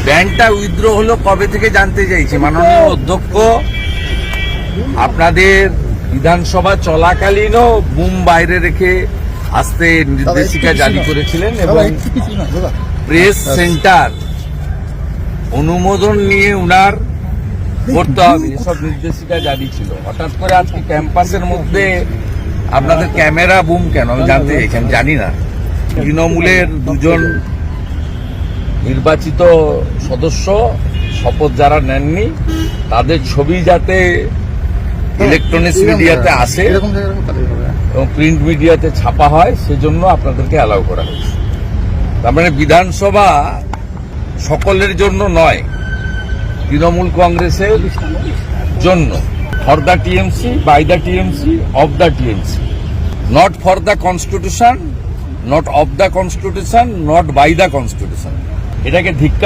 ব্যাংকটা উইথড্র হলো কবে থেকে জানতে চাইছি। মাননীয় অধ্যক্ষ আপনাদের বিধানসভা চলাকালীনও বুম বাইরে রেখে আসতে নির্দেশিকা জারি করেছিলেন এবং প্রেস সেন্টার অনুমোদন নিয়ে উনার করতে হবে এসব নির্দেশিকা জারি ছিল। হঠাৎ করে আজকে ক্যাম্পাসের মধ্যে আপনাদের ক্যামেরা বুম কেন আমি জানতে চাইছি, আমি জানি না। তৃণমূলের দুজন নির্বাচিত সদস্য শপথ যারা নেননি তাদের ছবি যাতে ইলেকট্রনিক্স মিডিয়াতে আসে এবং প্রিন্ট মিডিয়াতে ছাপা হয় সেজন্য আপনাদেরকে অ্যালাউ করা হয়েছে। তার মানে বিধানসভা সকলের জন্য নয়, তৃণমূল কংগ্রেসের জন্য। For the TMC, by the TMC, of the TMC, not for the constitution, not of the constitution, not by the constitution. এটাকে ধিক্কার